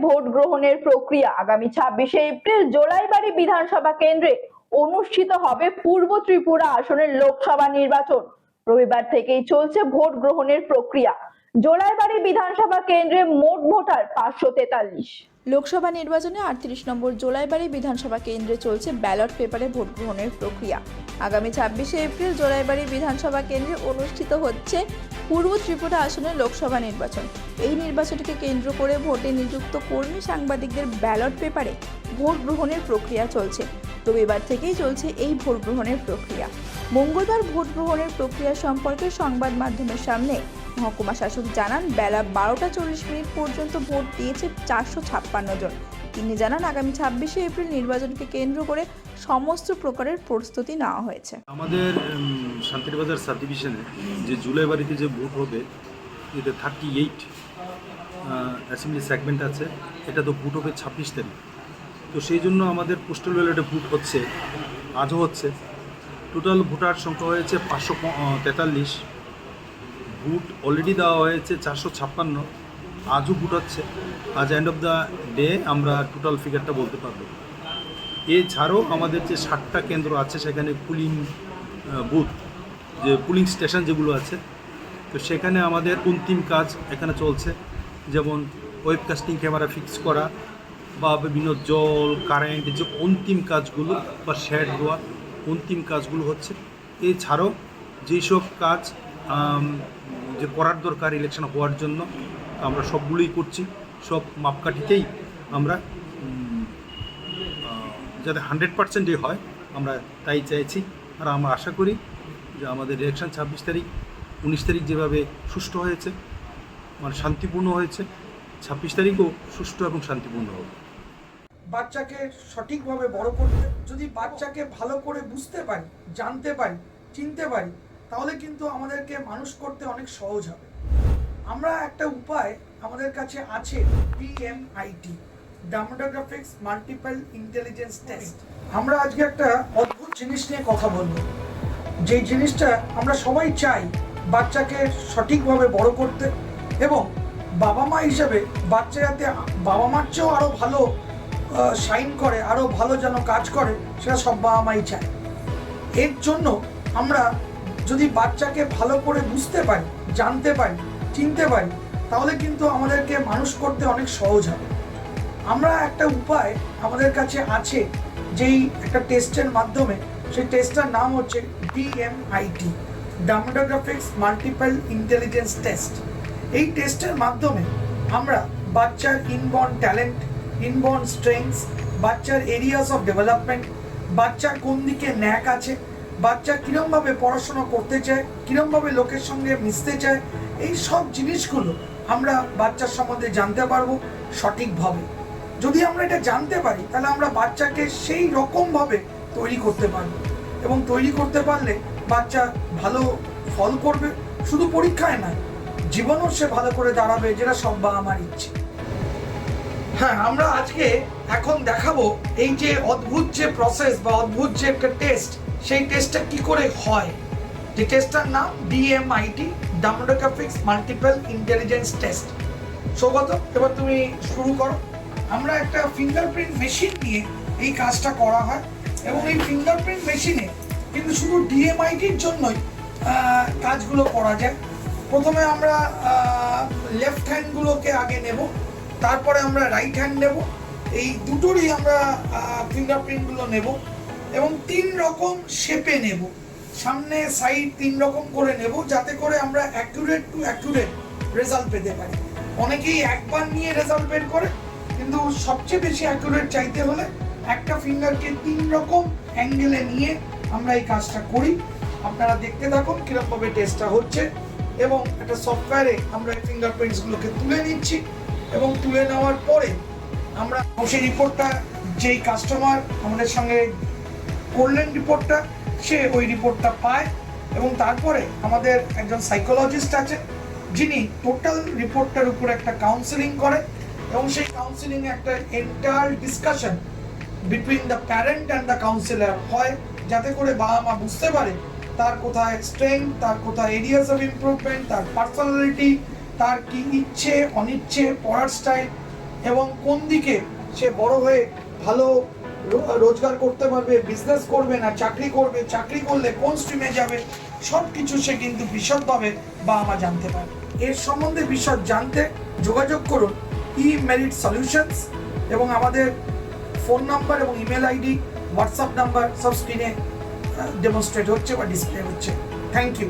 Vote গ্রহণের প্রক্রিয়া। আগামী 26শে এপ্রিল জোলাইবাড়ি বিধানসভা কেন্দ্রে অনুষ্ঠিত হবে পূর্ব ত্রিপুরা আসনের লোকসভা নির্বাচন। রবিবার থেকেই চলছে ভোট গ্রহণের প্রক্রিয়া। জোলাইবাড়ি বিধানসভা কেন্দ্রে মোট ভোটার 543। লোকসভা নির্বাচনে 38 নম্বর জোলাইবাড়ি বিধানসভা কেন্দ্রে চলছে ব্যালট পেপারে ভোট গ্রহণের প্রক্রিয়া। আগামী 26শে এপ্রিল জোলাইবাড়ি বিধানসভা কেন্দ্রে অনুষ্ঠিত হচ্ছে পূর্ব ত্রিপুরা আসনের লোকসভা নির্বাচন। এই নির্বাচনকে কেন্দ্র করে ভোটে নিযুক্ত কর্মী সাংবাদিকদের ব্যালট পেপারে ভোট গ্রহণের প্রক্রিয়া চলছে। রবিবার থেকেই চলছে এই ভোট গ্রহণের প্রক্রিয়া। মঙ্গলবার ভোট গ্রহণের প্রক্রিয়া সম্পর্কে সংবাদ মাধ্যমের সামনে মহকুমা শাসক জানান, বেলা 12টা 40 মিনিট পর্যন্ত ভোট দিয়েছে 456 জন। তিনি জানান, আগামী 26শে এপ্রিল নির্বাচনকে কেন্দ্র করে সমস্ত প্রকারের প্রস্তুতি নেওয়া হয়েছে। আমাদের শান্তিরবাজার সাব ডিভিশনে যে জুলাইবাড়িতে যে ভোট হবে, এতে 38 অ্যাসেম্বলি সেগমেন্ট আছে। এটা তো ভোট হবে 26 তারিখ। তো সেই জন্য আমাদের পোস্টাল ব্যালটে ভোট হচ্ছে, আজও হচ্ছে। টোটাল ভোটার সংখ্যা হয়েছে 543। ভোট অলরেডি দেওয়া হয়েছে 456। আজও ভোট হচ্ছে। আজ এন্ড অফ দ্য ডে আমরা টোটাল ফিগারটা বলতে পারবো। এছাড়াও আমাদের যে 60টা কেন্দ্র আছে, সেখানে পুলিং বুথ, যে পুলিং স্টেশন যেগুলো আছে, তো সেখানে আমাদের অন্তিম কাজ এখানে চলছে। যেমন ওয়েবকাস্টিং ক্যামেরা ফিক্স করা বা বিভিন্ন জল, কারেন্ট, যে অন্তিম কাজগুলো বা শেড দেওয়া অন্তিম কাজগুলো হচ্ছে। এছাড়াও যেসব কাজ যে করার দরকার ইলেকশন হওয়ার জন্য, আমরা সবগুলোই করছি। সব মাপকাঠিতেই আমরা যাতে 100% হয় আমরা তাই চাইছি। আর আমরা আশা করি যে আমাদের ইলেকশন 26 তারিখ 19 তারিখ যেভাবে সুষ্ঠু হয়েছে, মানে শান্তিপূর্ণ হয়েছে, 26 তারিখও সুষ্ঠু এবং শান্তিপূর্ণ হবে। বাচ্চাকে সঠিকভাবে বড় করতে, যদি বাচ্চাকে ভালো করে বুঝতে পারি, জানতে পারি, চিনতে পারি, তাহলে কিন্তু আমাদেরকে মানুষ করতে অনেক সহজ হবে। আমরা একটা উপায় আমাদের কাছে আছে, DMIT, demographics multiple intelligence test. আমরা আজকে একটা অদ্ভুত জিনিস নিয়ে কথা বলবো, যে জিনিসটা আমরা সবাই চাই বাচ্চাকে সঠিকভাবে বড় করতে, এবং বাবা মা হিসেবে বাচ্চা যাতে বাবা মার চেয়েও আরও ভালো শাইন করে, আরও ভালো যেন কাজ করে, সেটা সব বাবা মাই চায়। এর জন্য আমরা যদি বাচ্চাকে ভালো করে বুঝতে পারি, জানতে পারি, চিনতে পারি, তাহলে কিন্তু আমাদেরকে মানুষ করতে অনেক সহজ হবে। আমরা একটা উপায় আমাদের কাছে আছে, যেই একটা টেস্টের মাধ্যমে, সেই টেস্টটার নাম হচ্ছে DMIT, demographics multiple intelligence test. এই টেস্টের মাধ্যমে আমরা বাচ্চার ইনবর্ন ট্যালেন্ট, ইনবর্ন স্ট্রেংথস, বাচ্চার এরিয়াস অফ ডেভেলপমেন্ট, বাচ্চার কোন দিকে ন্যাক আছে, বাচ্চা কীরমভাবে পড়াশোনা করতে চায়, কীরমভাবে লোকের সঙ্গে মিশতে চায়, এই সব জিনিসগুলো আমরা বাচ্চার সম্বন্ধে জানতে পারবো সঠিকভাবে। যদি আমরা এটা জানতে পারি, তাহলে আমরা বাচ্চাকে সেই রকমভাবে তৈরি করতে পারবো, এবং তৈরি করতে পারলে বাচ্চা ভালো ফল করবে, শুধু পরীক্ষায় নয়, জীবনও সে ভালো করে দাঁড়াবে, যেটা সব বাবা মার ইচ্ছে। হ্যাঁ, আমরা আজকে এখন দেখাবো এই যে অদ্ভুত যে প্রসেস বা অদ্ভুত যে একটা টেস্ট, সেই টেস্টটা কি করে হয়। যে টেস্টটার নাম DMIT, demographics multiple intelligence test. Saugata, এবার তুমি শুরু করো। আমরা একটা ফিঙ্গারপ্রিন্ট মেশিন নিয়ে এই কাজটা করা হয়, এবং এই ফিঙ্গারপ্রিন্ট মেশিনে কিন্তু শুধু DMITর জন্যই কাজগুলো করা যায়। প্রথমে আমরা লেফট হ্যান্ডগুলোকে আগে নেব, তারপরে আমরা রাইট হ্যান্ড নেব। এই দুটোরই আমরা ফিঙ্গারপ্রিন্টগুলো নেব, এবং 3 রকম শেপে নেব, সামনে সাইড 3 রকম করে নেব, যাতে করে আমরা অ্যাকুরেট টু অ্যাকুরেট রেজাল্ট পেতে পারি। অনেকেই একবার নিয়ে রেজাল্ট বের করে, কিন্তু সবচেয়ে বেশি অ্যাকুরেট চাইতে হলে একটা ফিঙ্গারকে 3 রকম অ্যাঙ্গেলে নিয়ে আমরা এই কাজটা করি। আপনারা দেখতে থাকুন কীরকমভাবে টেস্টটা হচ্ছে, এবং একটা সফটওয়্যারে আমরা এই ফিঙ্গারপ্রিন্টসগুলোকে তুলে নিচ্ছি, এবং তুলে নেওয়ার পরে আমরা সেই রিপোর্টটা, যেই কাস্টমার আমাদের সঙ্গে করলেন রিপোর্টটা, সে ওই রিপোর্টটা পায়, এবং তারপরে আমাদের একজন সাইকোলজিস্ট আছে, যিনি টোটাল রিপোর্টটার উপর একটা কাউন্সেলিং করে, এবং সেই কাউন্সেলিংয়ে একটা entire discussion between the parent and the councillor হয়, যাতে করে বাবা মা বুঝতে পারে তার কোথায় স্ট্রেংথ, তার কোথায় এরিয়াস অফ ইমপ্রুভমেন্ট, তার পার্সোনালিটি, তার কি ইচ্ছে অনিচ্ছে, পড়ার স্টাইল, এবং কোন দিকে সে বড় হয়ে ভালো রোজগার করতে পারবে, বিজনেস করবে না চাকরি করবে, চাকরি করলে কোন স্ট্রিমে যাবে, সব কিছু সে কিন্তু বিশদভাবে বাবা মা জানতে পারে। এর সম্বন্ধে বিশদ জানতে যোগাযোগ করুন ই-মেরিট সলিউশনস, এবং আমাদের ফোন নাম্বার এবং ইমেল আইডি, হোয়াটসঅ্যাপ নাম্বার সব স্ক্রিনে ডেমনস্ট্রেট হচ্ছে বা ডিসপ্লে হচ্ছে। Thank you.